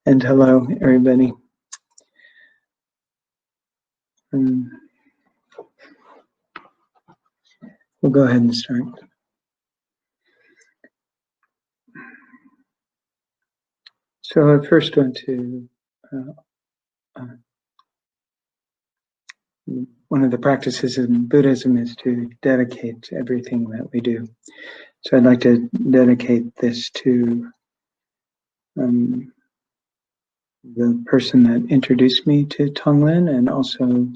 And hello, everybody. We'll go ahead and start. So I first want to, one of the practices in Buddhism is to dedicate everything that we do. So I'd like to dedicate this to the person that introduced me to Tonglen and also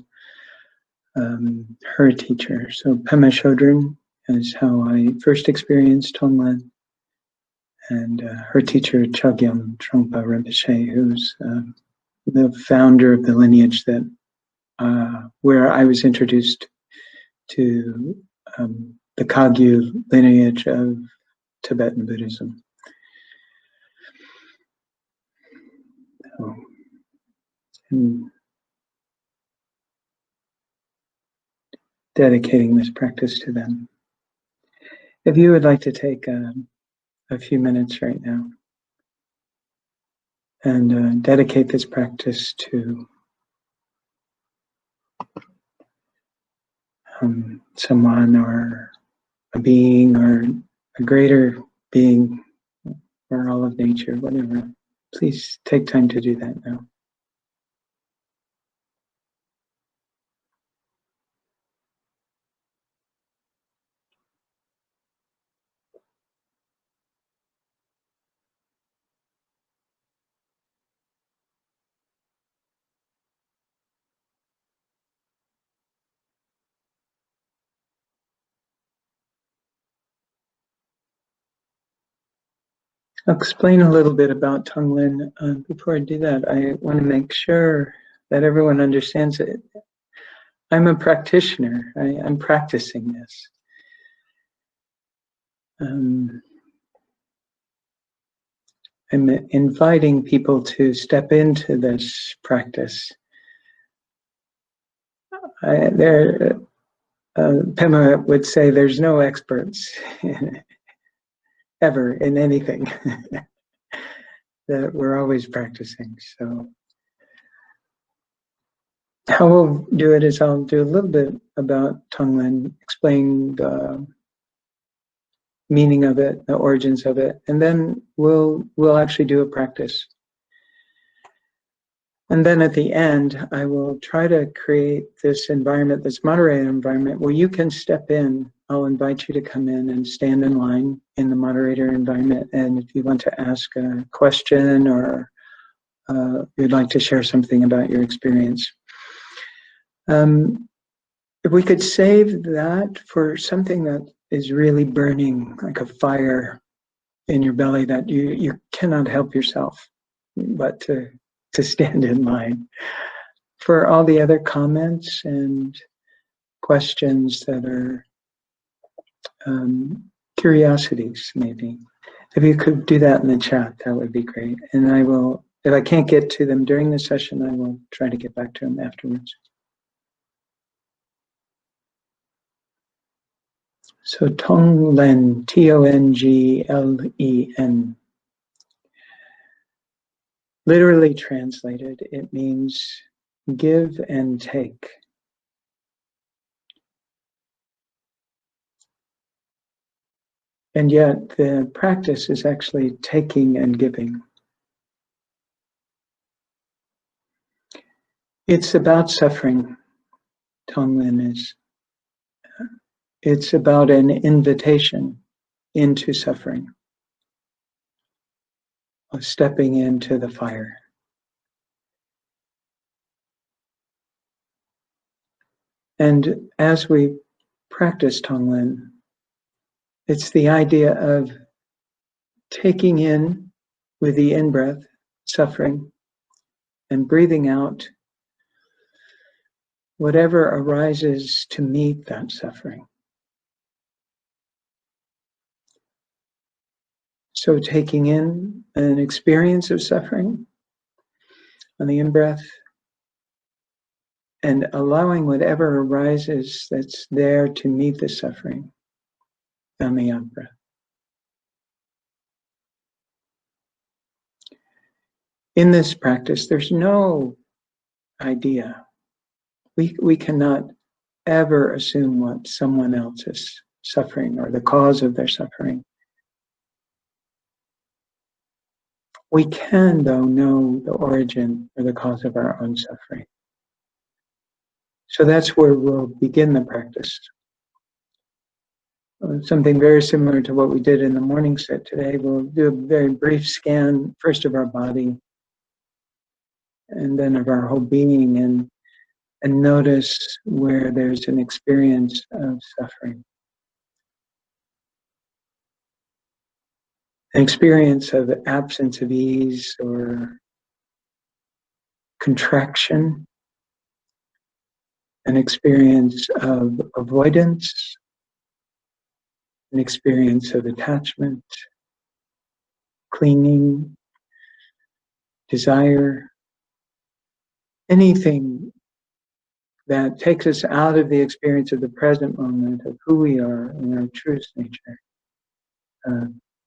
her teacher. So Pema Chodron is how I first experienced Tonglen, and her teacher Chogyam Trungpa Rinpoche, who's the founder of the lineage that where I was introduced to the Kagyu lineage of Tibetan Buddhism. So, dedicating this practice to them. If you would like to take a few minutes right now and dedicate this practice to someone or a being or a greater being or all of nature, whatever, please take time to do that now. I'll explain a little bit about Tonglen. Before I do that, I want to make sure that everyone understands it. I'm a practitioner. I'm practicing this. I'm inviting people to step into this practice. Pema would say there's no experts ever in anything. That we're always practicing. So how we'll do it is I'll do a little bit about Tonglen, explain the meaning of it, the origins of it, and then we'll actually do a practice. And then at the end, I will try to create this environment, this moderated environment, where you can step in. I'll invite you to come in and stand in line in the moderator environment. And if you want to ask a question or you'd like to share something about your experience, if we could save that for something that is really burning, like a fire in your belly that you cannot help yourself but to stand in line. For all the other comments and questions that are curiosities, maybe. If you could do that in the chat, that would be great. And I will, if I can't get to them during the session, I will try to get back to them afterwards. So Tonglen, Tonglen. Literally translated, it means give and take. And yet the practice is actually taking and giving. It's about suffering, Tonglen is. It's about an invitation into suffering, of stepping into the fire. And as we practice Tonglen, it's the idea of taking in with the in-breath suffering and breathing out whatever arises to meet that suffering. So taking in an experience of suffering on the in-breath and allowing whatever arises that's there to meet the suffering on the out-breath. in this practice, there's no idea. We cannot ever assume what someone else is suffering or the cause of their suffering. We can, though, know the origin or the cause of our own suffering. So that's where we'll begin the practice. Something very similar to what we did in the morning set today. We'll do a very brief scan, first of our body, and then of our whole being, and notice where there's an experience of suffering. An experience of absence of ease or contraction, an experience of avoidance, an experience of attachment, clinging, desire, anything that takes us out of the experience of the present moment of who we are in our truest nature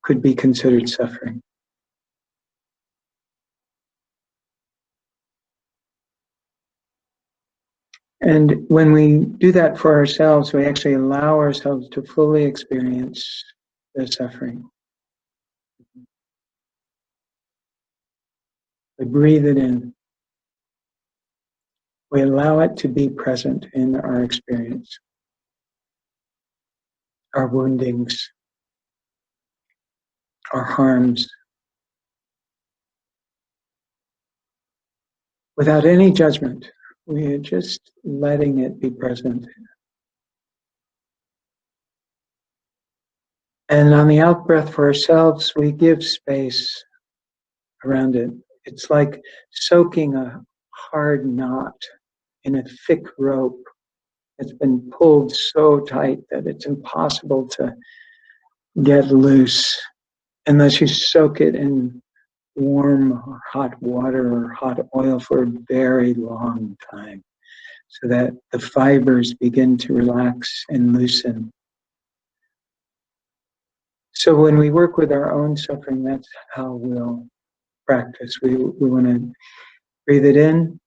could be considered suffering. And when we do that for ourselves, we actually allow ourselves to fully experience the suffering. We breathe it in. We allow it to be present in our experience, our woundings, our harms, without any judgment. We are just letting it be present. And on the out breath for ourselves, we give space around it. It's like soaking a hard knot in a thick rope. It's been pulled so tight that it's impossible to get loose unless you soak it in warm or hot water or hot oil for a very long time, so that the fibers begin to relax and loosen. So when we work with our own suffering, that's how we'll practice. We want to breathe it in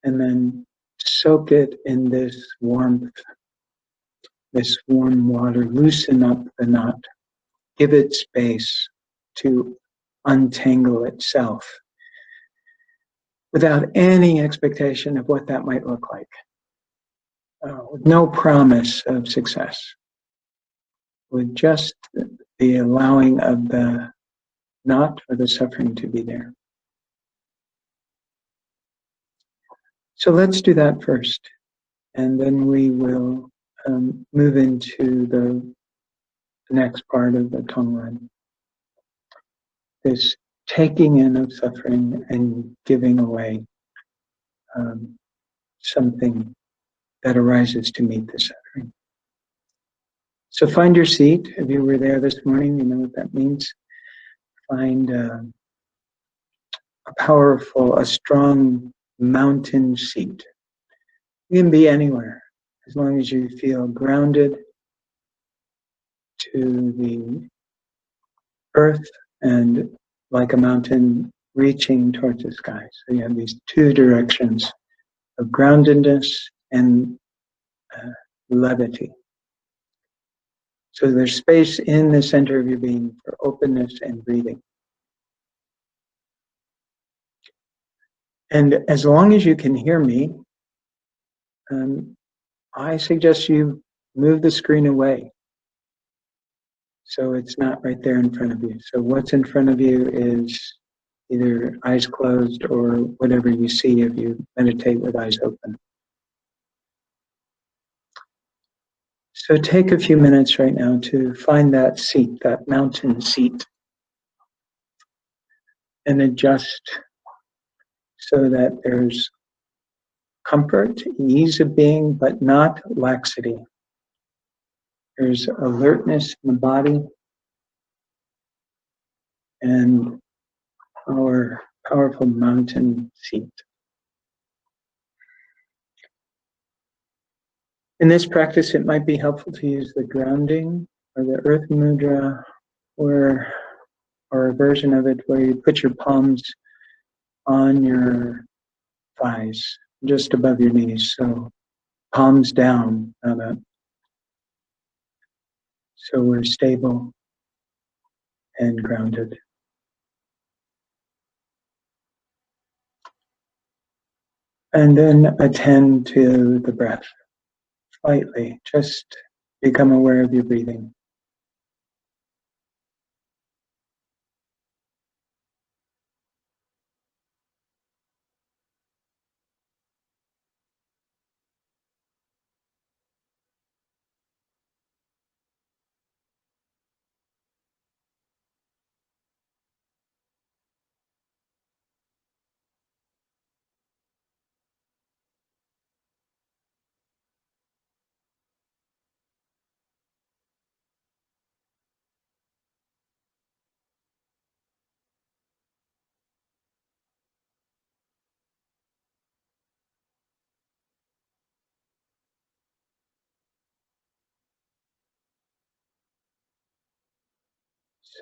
and then soak it in this warmth, this warm water, loosen up the knot, give it space to untangle itself without any expectation of what that might look like, with no promise of success, with just the allowing of the knot or the suffering to be there. So let's do that first, and then we will move into the next part of the Tonglen. This taking in of suffering and giving away something that arises to meet the suffering. So find your seat. If you were there this morning, you know what that means. Find a powerful, a strong mountain seat. You can be anywhere, as long as you feel grounded to the earth and like a mountain reaching towards the sky. So you have these two directions of groundedness and levity. So there's space in the center of your being for openness and breathing. And as long as you can hear me, I suggest you move the screen away, so it's not right there in front of you. So what's in front of you is either eyes closed or whatever you see if you meditate with eyes open. So take a few minutes right now to find that seat, that mountain seat, and adjust so that there's comfort, ease of being, but not laxity. There's alertness in the body and our powerful mountain seat. In this practice, it might be helpful to use the grounding or the earth mudra, or a version of it where you put your palms on your thighs, just above your knees. So palms down, not up. So we're stable and grounded. And then attend to the breath slightly. Just become aware of your breathing.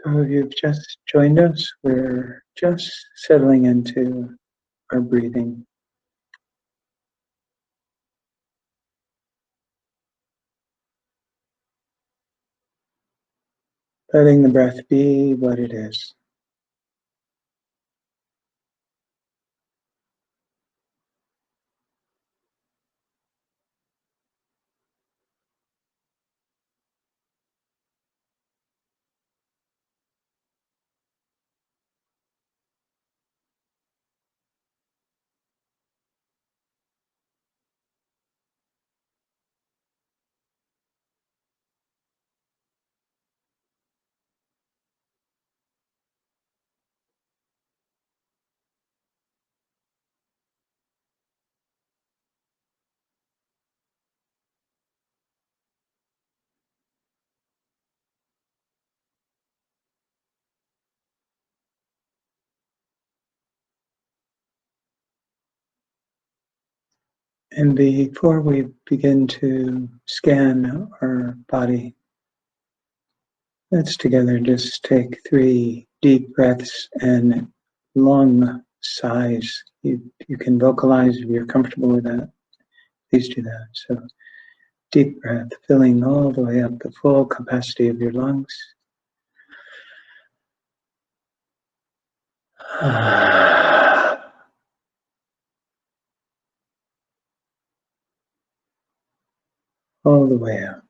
So if you've just joined us, we're just settling into our breathing. Letting the breath be what it is. And before we begin to scan our body, let's together just take 3 deep breaths and long sighs. You can vocalize if you're comfortable with that. Please do that. So deep breath, filling all the way up the full capacity of your lungs. All the way out.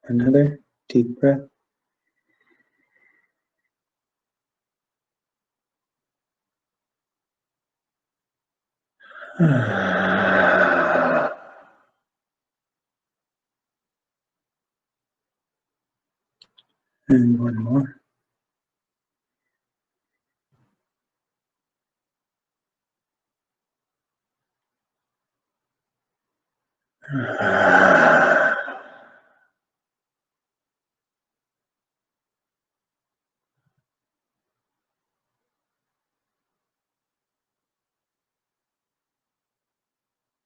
Another deep breath. And one more.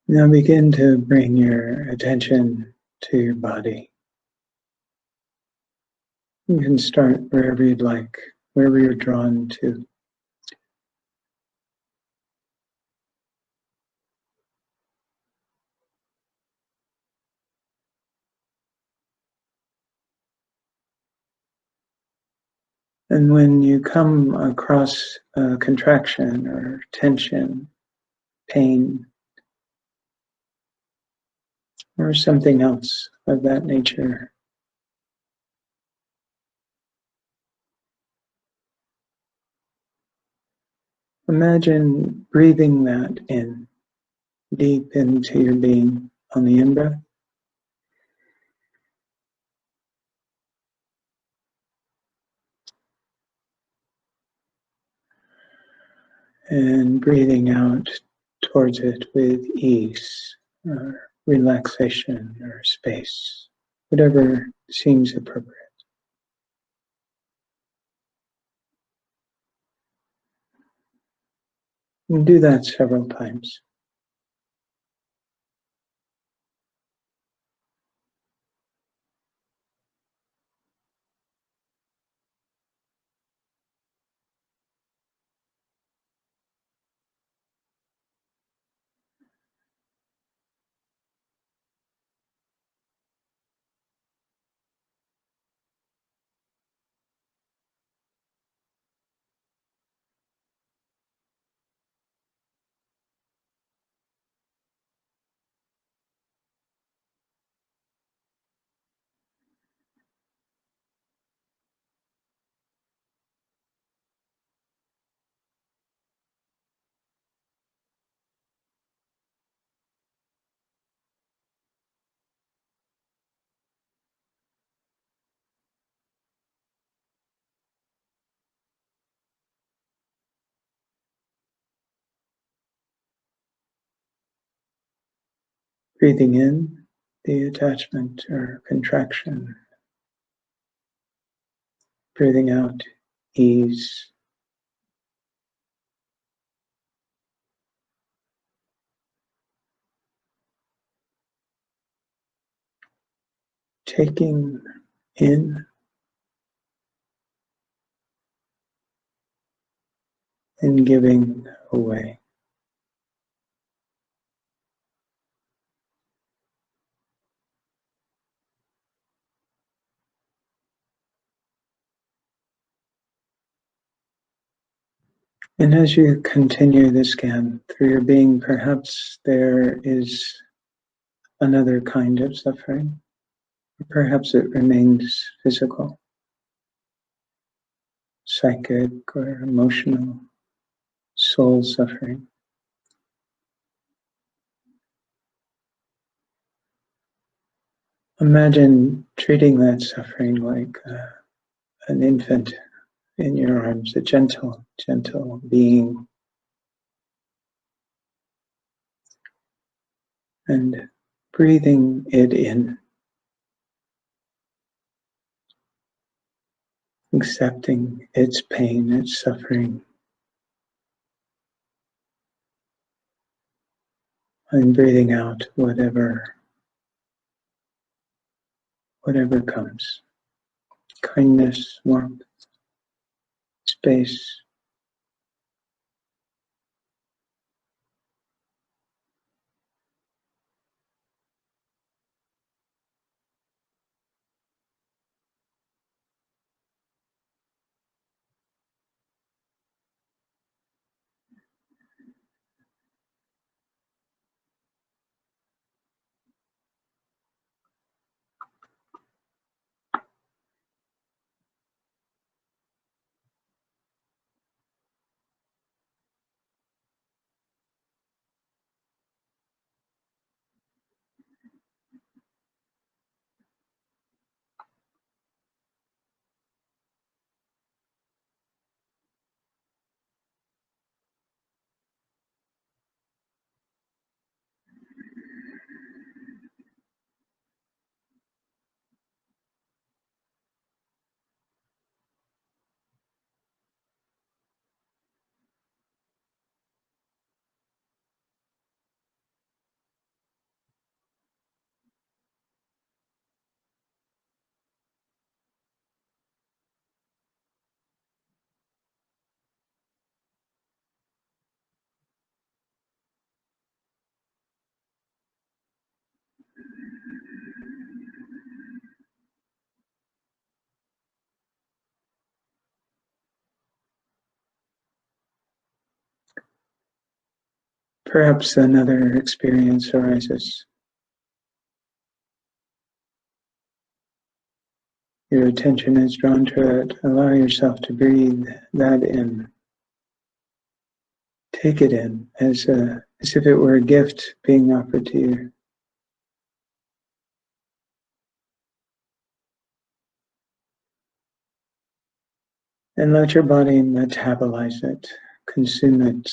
Now begin to bring your attention to your body. You can start wherever you'd like, wherever you're drawn to. And when you come across a contraction or tension, pain, or something else of that nature, imagine breathing that in, deep into your being on the in-breath. And breathing out towards it with ease, or relaxation, or space, whatever seems appropriate. And do that several times. Breathing in the attachment or contraction, breathing out ease, taking in and giving away. And as you continue the scan through your being, perhaps there is another kind of suffering. Perhaps it remains physical, psychic, or emotional, soul suffering. Imagine treating that suffering like an infant in your arms, a gentle, gentle being, and breathing it in, accepting its pain, its suffering, and breathing out whatever comes. Kindness, warmth, space. Perhaps another experience arises. Your attention is drawn to it. Allow yourself to breathe that in. Take it in as if it were a gift being offered to you. And let your body metabolize it, consume it,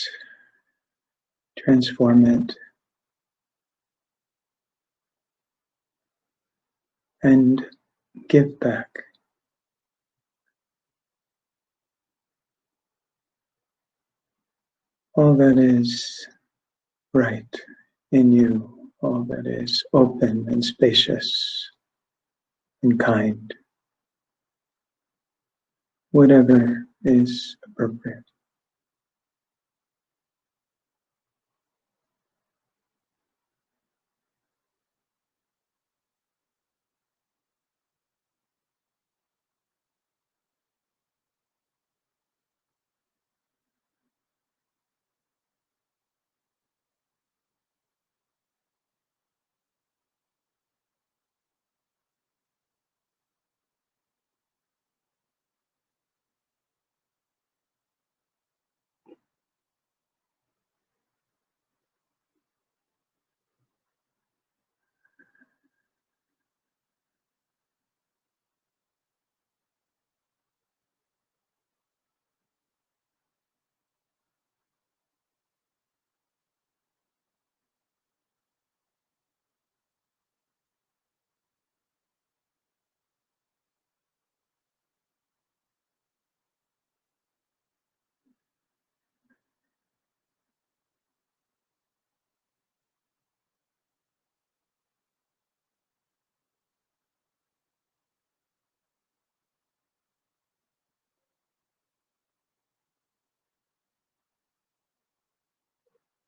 transform it, and give back. All that is right in you, all that is open and spacious and kind, whatever is appropriate.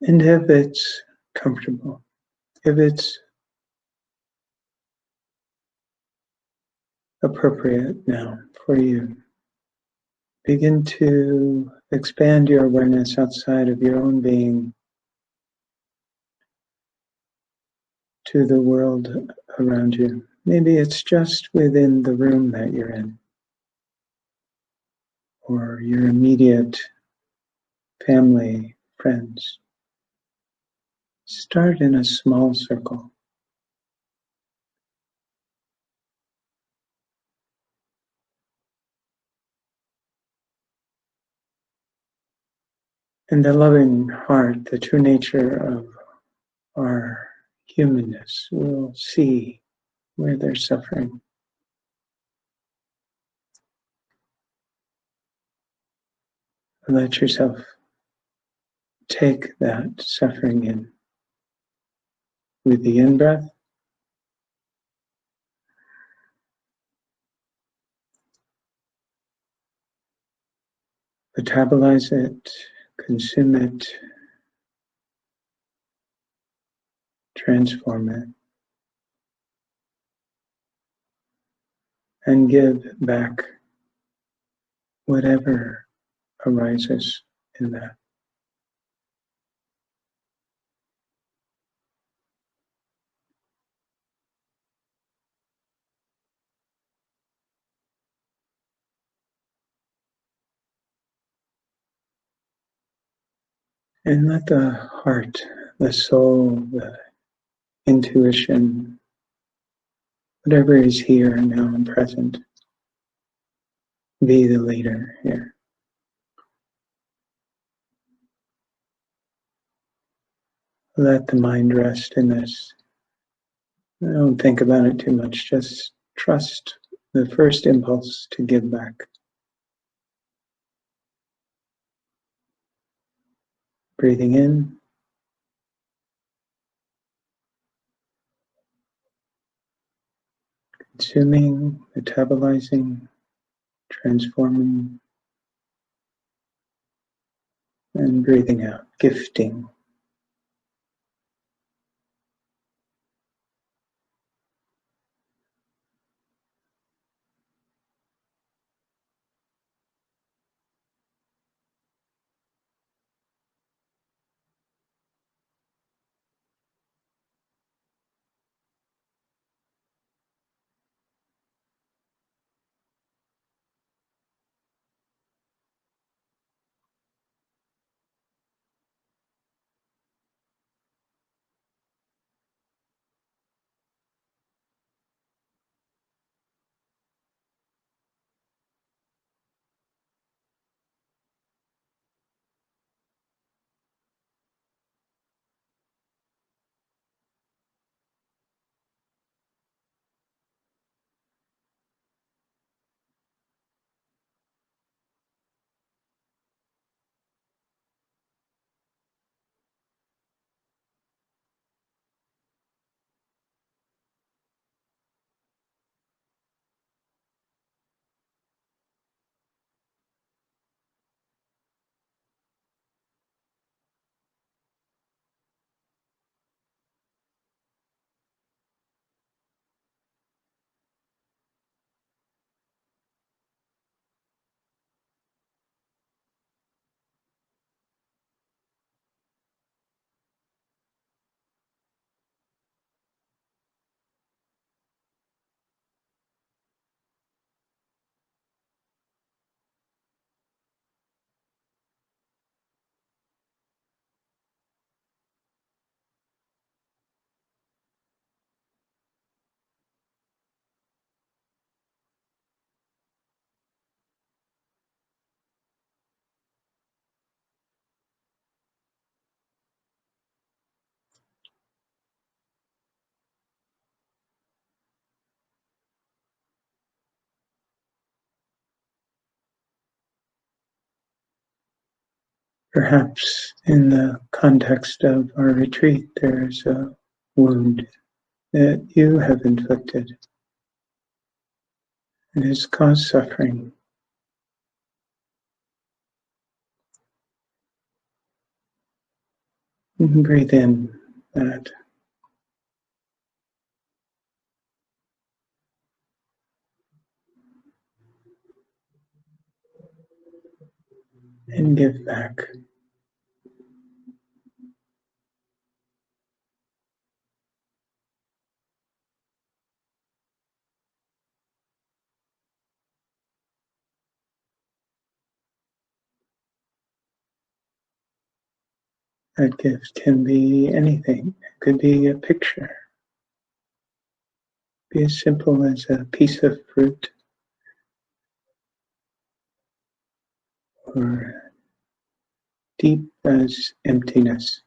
And if it's comfortable, if it's appropriate now for you, begin to expand your awareness outside of your own being to the world around you. Maybe it's just within the room that you're in, or your immediate family, friends. Start in a small circle. And the loving heart, the true nature of our humanness, will see where there's suffering. Let yourself take that suffering in with the in-breath, metabolize it, consume it, transform it, and give back whatever arises in that. And let the heart, the soul, the intuition, whatever is here now and present, be the leader here. Let the mind rest in this. Don't think about it too much. Just trust the first impulse to give back. Breathing in, consuming, metabolizing, transforming, and breathing out, gifting. Perhaps in the context of our retreat, there's a wound that you have inflicted. It has caused suffering. And breathe in that. And give back. That gift can be anything. It could be a picture. Be as simple as a piece of fruit or deep as emptiness.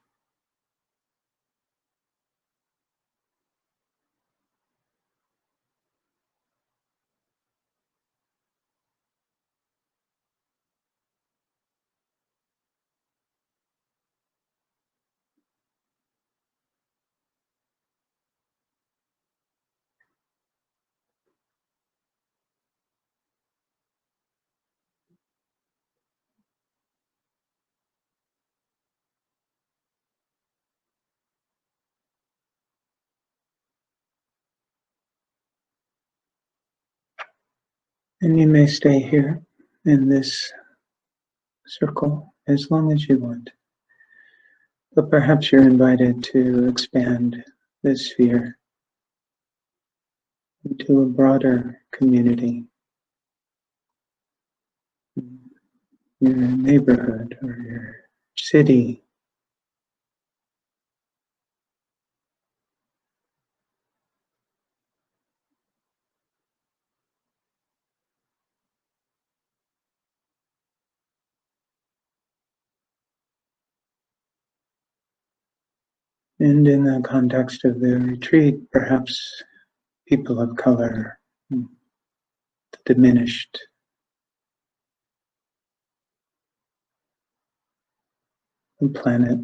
And you may stay here in this circle as long as you want. But perhaps you're invited to expand this sphere into a broader community, your neighborhood or your city. And in the context of the retreat, perhaps people of color, the diminished, the planet.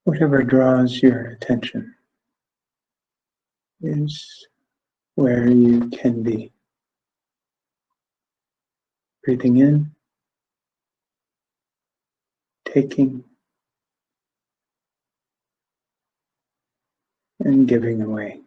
Whatever draws your attention is where you can be. Breathing in, taking, and giving away.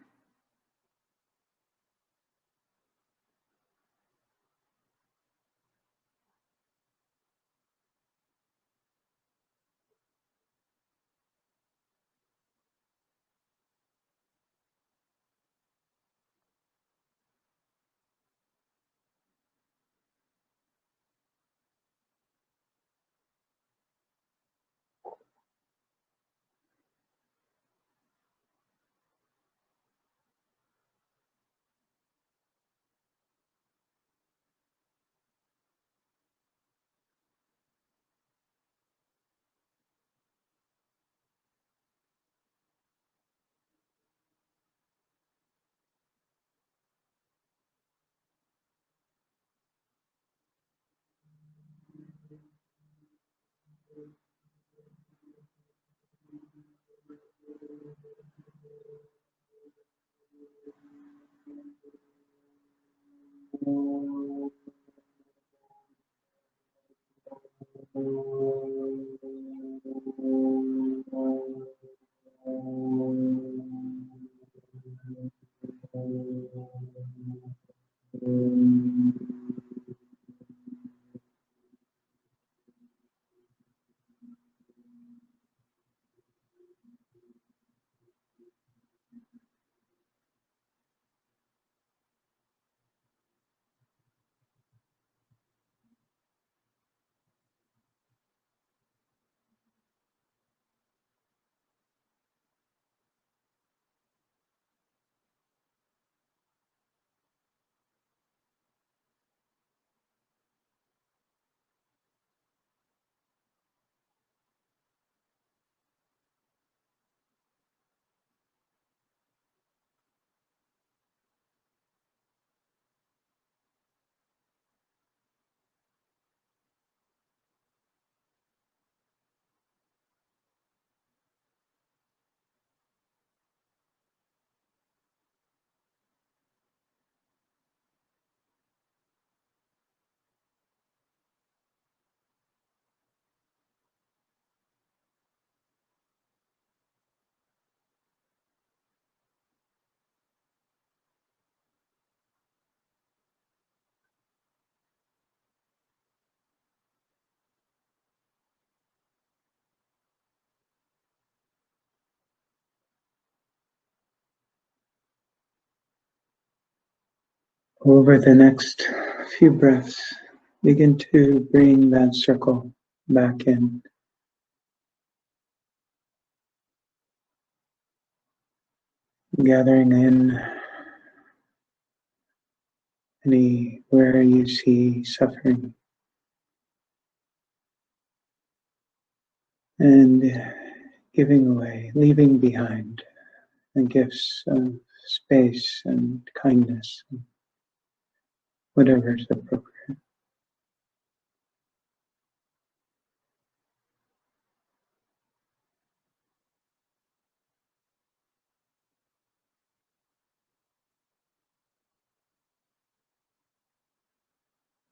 Over the next few breaths, begin to bring that circle back in, gathering in anywhere you see suffering, and giving away, leaving behind the gifts of space and kindness, whatever is appropriate.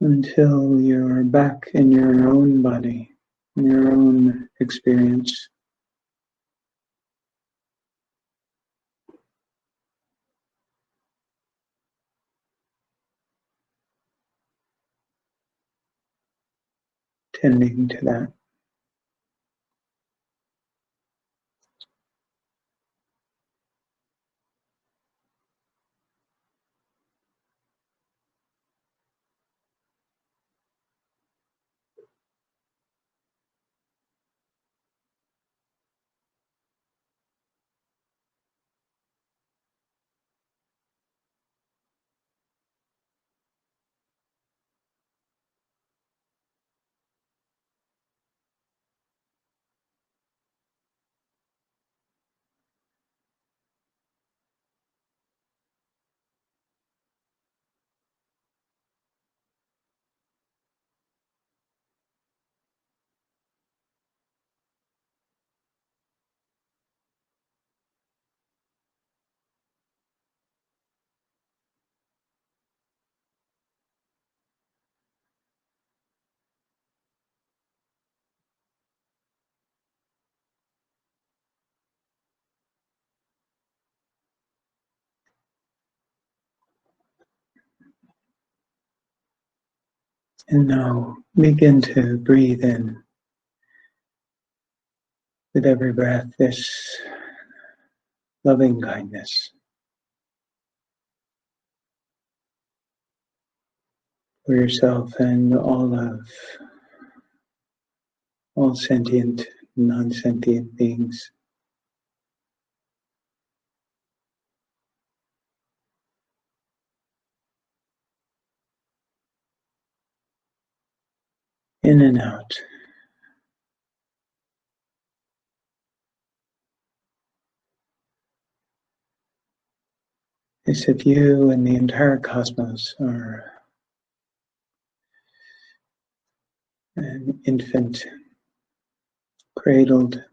Until you're back in your own body, in your own experience. Tending to that. And now begin to breathe in with every breath this loving kindness for yourself and all sentient, non-sentient beings. In and out. As if you and the entire cosmos are an infant cradled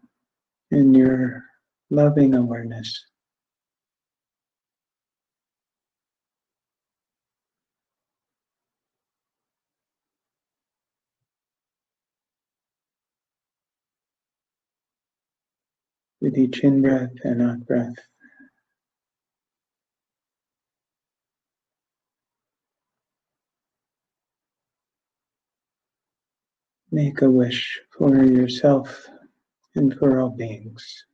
in your loving awareness. With each in-breath and out-breath, make a wish for yourself and for all beings.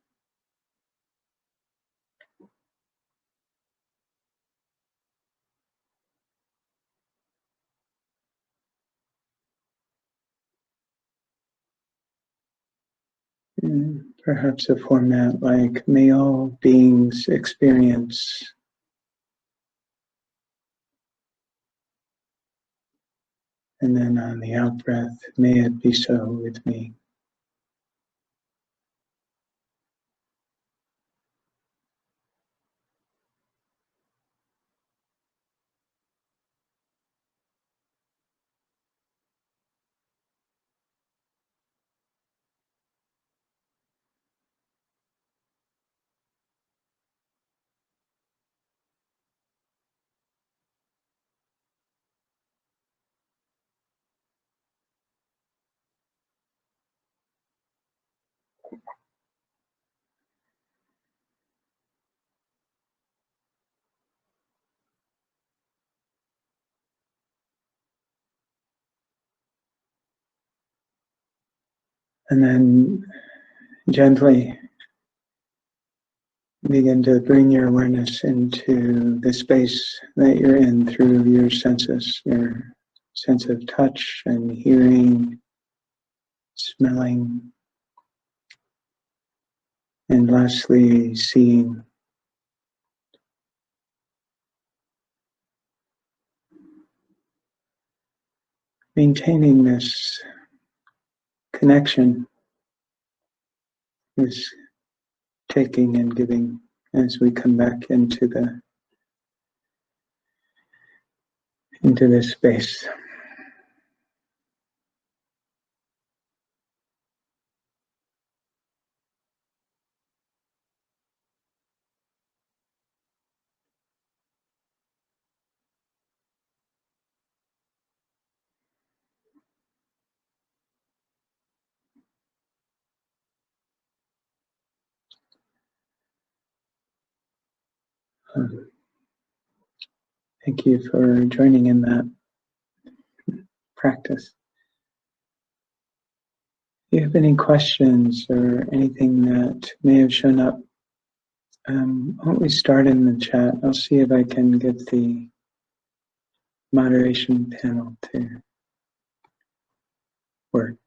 Perhaps a format like, may all beings experience, and then on the out breath, may it be so with me. And then gently Begin to bring your awareness into the space that you're in through your senses, your sense of touch and hearing, smelling, and lastly, seeing. Maintaining this connection, this taking and giving as we come back into this space. Thank you for joining in that practice. If you have any questions or anything that may have shown up, why don't we start in the chat? I'll see if I can get the moderation panel to work.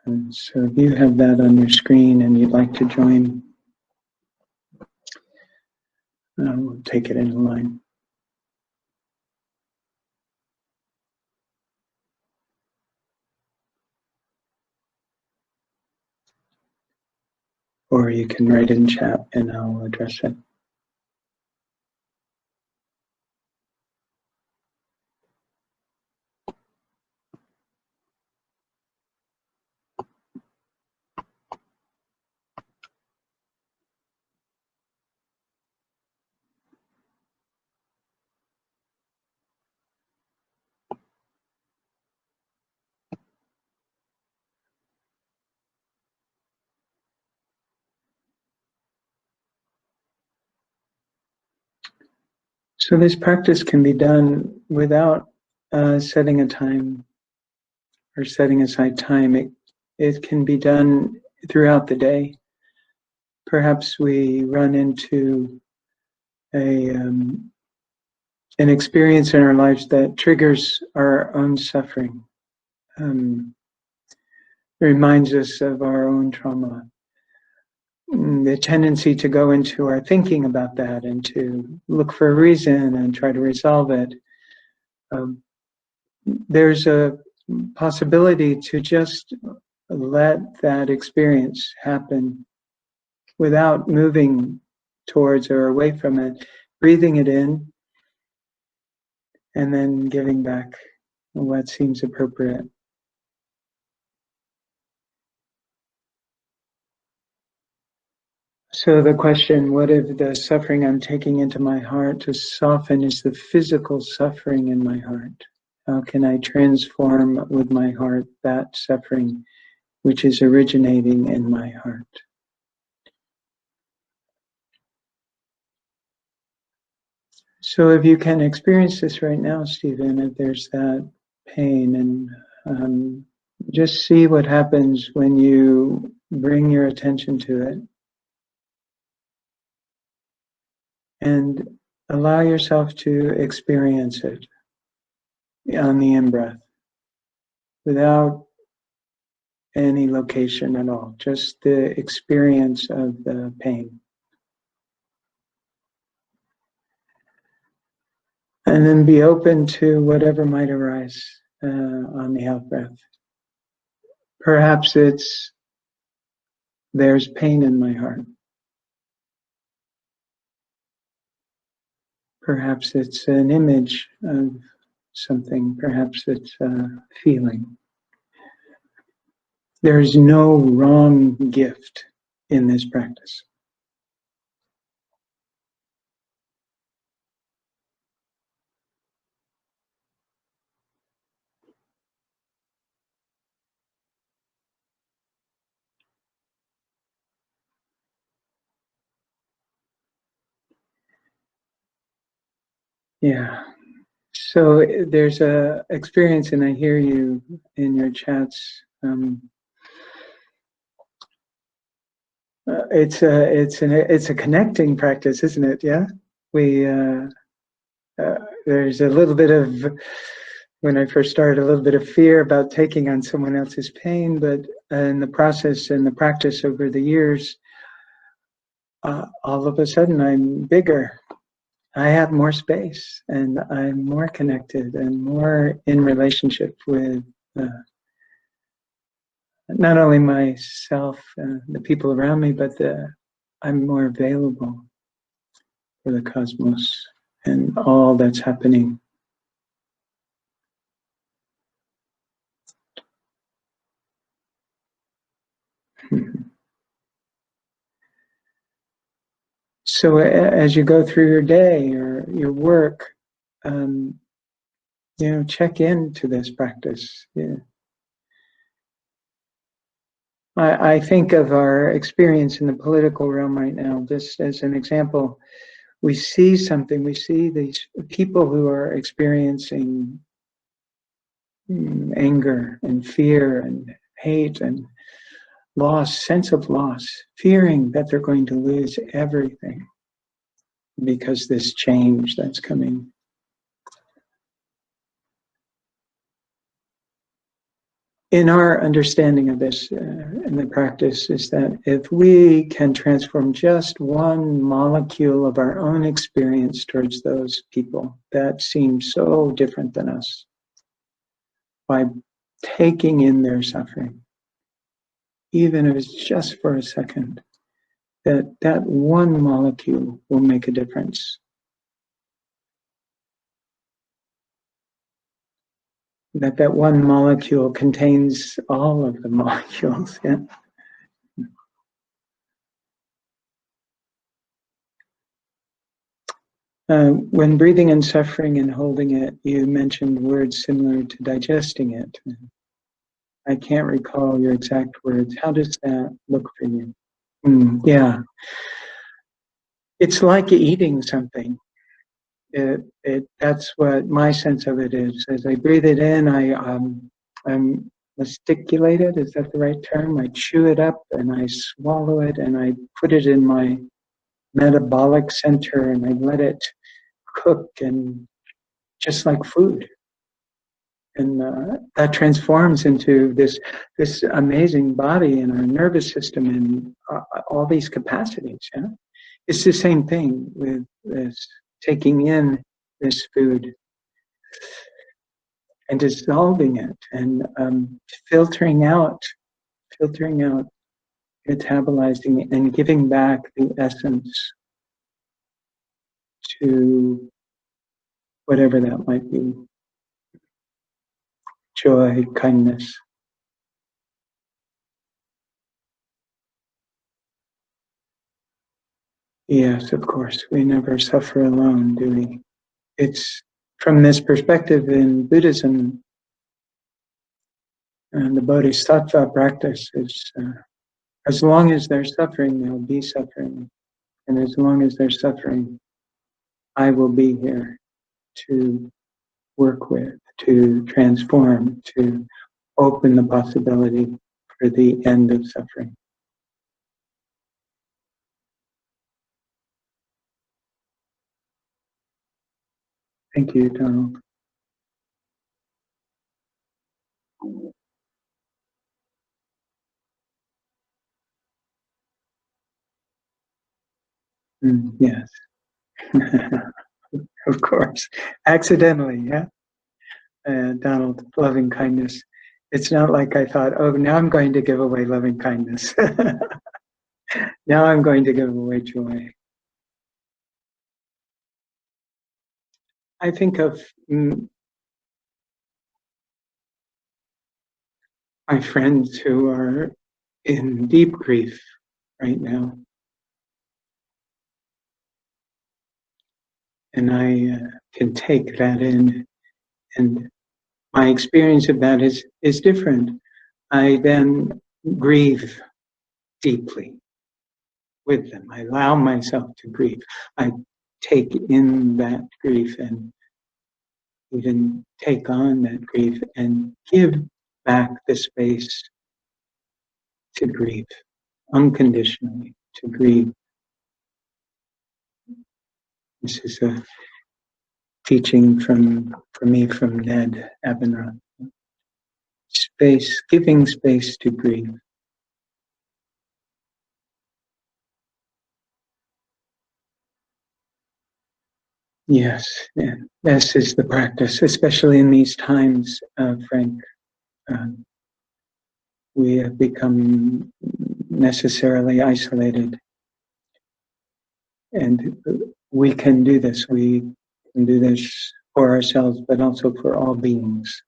And so if you have that on your screen and you'd like to join, we'll take it in a line. Or you can write in chat and I'll address it. So this practice can be done without setting a time or setting aside time. It can be done throughout the day. Perhaps we run into an experience in our lives that triggers our own suffering, reminds us of our own trauma. The tendency to go into our thinking about that and to look for a reason and try to resolve it. There's a possibility to just let that experience happen without moving towards or away from it, breathing it in, and then giving back what seems appropriate. So the question, what if the suffering I'm taking into my heart to soften is the physical suffering in my heart? How can I transform with my heart that suffering which is originating in my heart? So if you can experience this right now, Stephen, if there's that pain, and just see what happens when you bring your attention to it. And allow yourself to experience it on the in-breath without any location at all, just the experience of the pain. And then be open to whatever might arise on the out-breath. Perhaps there's pain in my heart. Perhaps it's an image of something. Perhaps it's a feeling. There's no wrong gift in this practice. Yeah. So there's a experience, and I hear you in your chats. it's a connecting practice, isn't it? Yeah, we there's a little bit of, when I first started, a little bit of fear about taking on someone else's pain, but in the process and the practice over the years, all of a sudden I'm bigger. I have more space, and I'm more connected and more in relationship with not only myself, the people around me, but I'm more available for the cosmos and all that's happening. So as you go through your day or your work, check into this practice. Yeah. I think of our experience in the political realm right now, just as an example. We see something, we see these people who are experiencing anger and fear and hate and loss, sense of loss, fearing that they're going to lose everything because this change that's coming. In our understanding of this in the practice is that if we can transform just one molecule of our own experience towards those people that seem so different than us, by taking in their suffering, even if it's just for a second, that one molecule will make a difference. That one molecule contains all of the molecules. Yeah. When breathing and suffering and holding it, you mentioned words similar to digesting it. I can't recall your exact words. How does that look for you? Yeah. It's like eating something. That's what my sense of it is. As I breathe it in, I'm masticulated. Is that the right term? I chew it up and I swallow it and I put it in my metabolic center and I let it cook, and just like food. And that transforms into this amazing body and our nervous system and all these capacities. Yeah, it's the same thing with this taking in this food and dissolving it and filtering out, metabolizing and giving back the essence to whatever that might be. Joy, kindness. Yes, of course. We never suffer alone, do we? It's from this perspective in Buddhism, and the Bodhisattva practice is as long as there's suffering, there'll be suffering. And as long as there's suffering, I will be here to work with, to transform, to open the possibility for the end of suffering. Thank you, Donald. Yes, of course. Accidentally, yeah. Donald, loving kindness. It's not like I thought, oh, now I'm going to give away loving kindness. Now I'm going to give away joy. I think of my friends who are in deep grief right now. And I can take that in. And my experience of that is different. I then grieve deeply with them. I allow myself to grieve. I take in that grief and even take on that grief and give back the space to grieve unconditionally, to grieve. This is a teaching for me from Ned Abendroth. Space, giving space to grieve. Yes, yeah, this is the practice, especially in these times, Frank. We have become necessarily isolated, and we can do this. We can do this for ourselves, but also for all beings.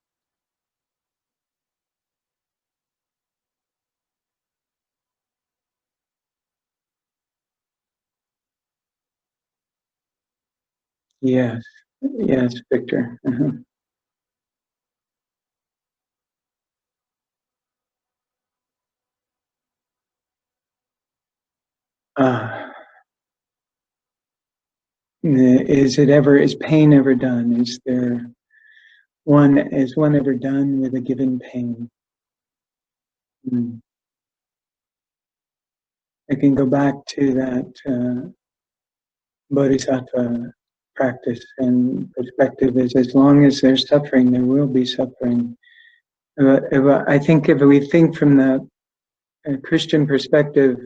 Yes, yes, Victor. Uh-huh. Uh, is pain ever done? Is one ever done with a given pain? Mm. I can go back to that bodhisattva practice and perspective is as long as there's suffering, there will be suffering. I think if we think from the Christian perspective,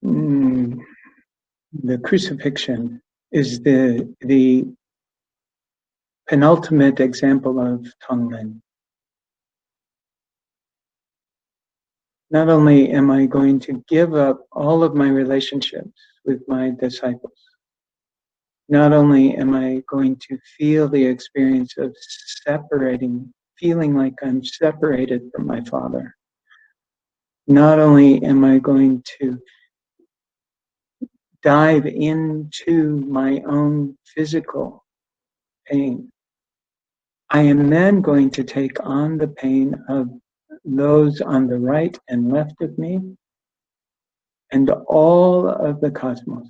mm, the crucifixion is the penultimate example of Tonglen. Not only am I going to give up all of my relationships with my disciples, not only am I going to feel the experience of separating, feeling like I'm separated from my Father, not only am I going to dive into my own physical pain, I am then going to take on the pain of those on the right and left of me and all of the cosmos.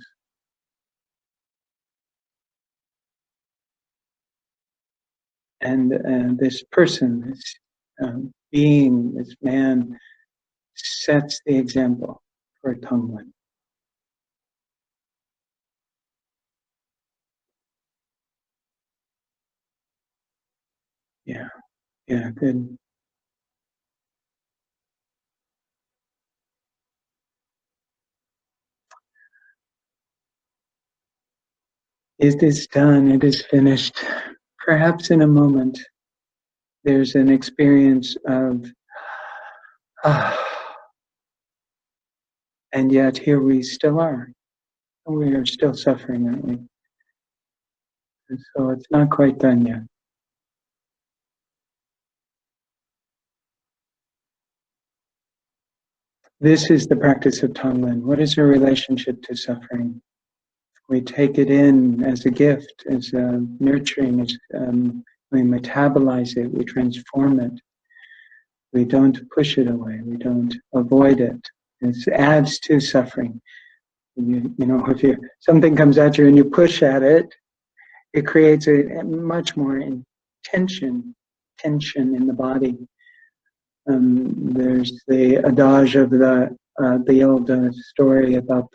And this person, this being, this man, sets the example for Tonglen. Yeah, yeah, good. It is done, it is finished. Perhaps in a moment, there's an experience of, and yet here we still are. We are still suffering, aren't we? And so it's not quite done yet. This is the practice of Tonglen. What is your relationship to suffering? We take it in as a gift, as nurturing, as we metabolize it, we transform it. We don't push it away. We don't avoid it. It adds to suffering. If something comes at you and you push at it, it creates a much more tension in the body. There's the adage of the old story about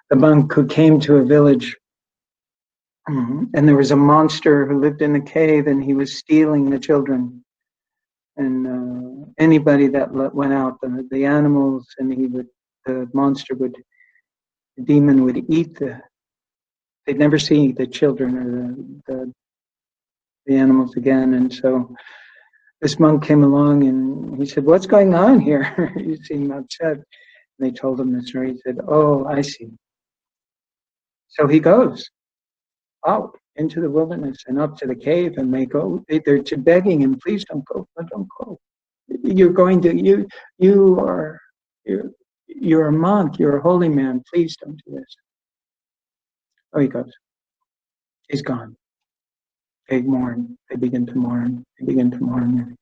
the monk who came to a village, and there was a monster who lived in the cave, and he was stealing the children. And anybody that went out, the animals, and the monster the demon would eat they'd never see the children or the animals again. And so this monk came along and he said, "What's going on here? You seem upset." And they told him the story. He said, "Oh, I see." So he goes out into the wilderness and up to the cave, and they're begging him, "Please don't go, don't go. You're going to, you're a monk, you're a holy man, please don't do this." Oh, he goes. He's gone. They mourn. They begin to mourn. They begin to mourn.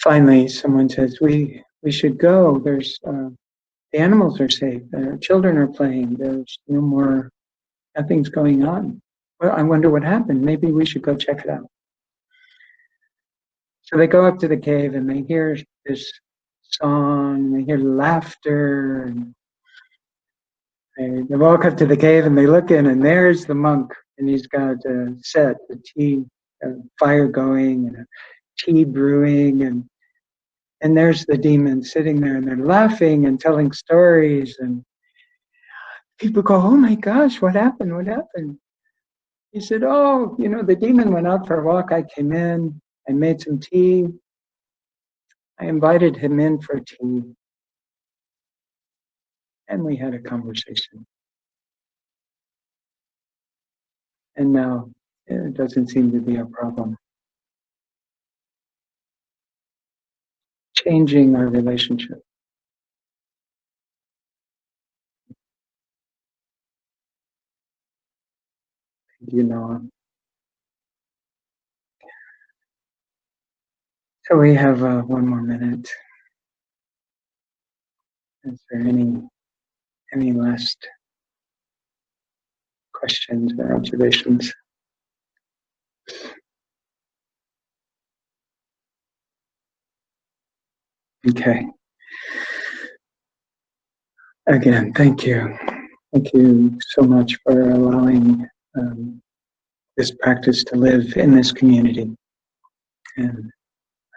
Finally, someone says, "We should go. There's the animals are safe. The children are playing. There's no more. Nothing's going on. Well, I wonder what happened. Maybe we should go check it out." So they go up to the cave and they hear this song, and they hear laughter. And they walk up to the cave and they look in, and there's the monk, and he's got a set, a tea, a fire going, and a tea brewing, and there's the demon sitting there, and they're laughing and telling stories, and people go, "Oh my gosh, what happened? What happened?" He said, "Oh, the demon went out for a walk. I came in, I made some tea. I invited him in for tea, and we had a conversation. And now it doesn't seem to be a problem. Changing our relationship. So we have one more minute. Is there any last questions or observations? Okay. Again, thank you. Thank you so much for allowing this practice to live in this community.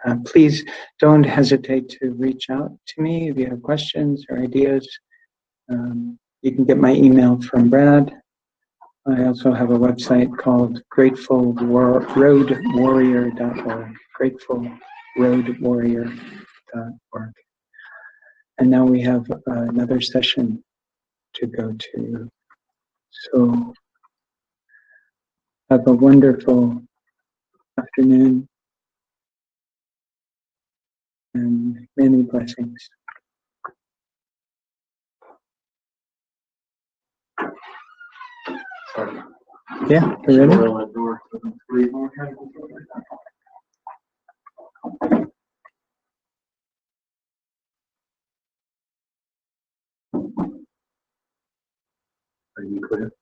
And please don't hesitate to reach out to me if you have questions or ideas. You can get my email from Brad. I also have a website called gratefulroadwarrior.org, gratefulroadwarrior.org. And now we have another session to go to. So have a wonderful afternoon and many blessings. Yeah, you ready? Are you clear?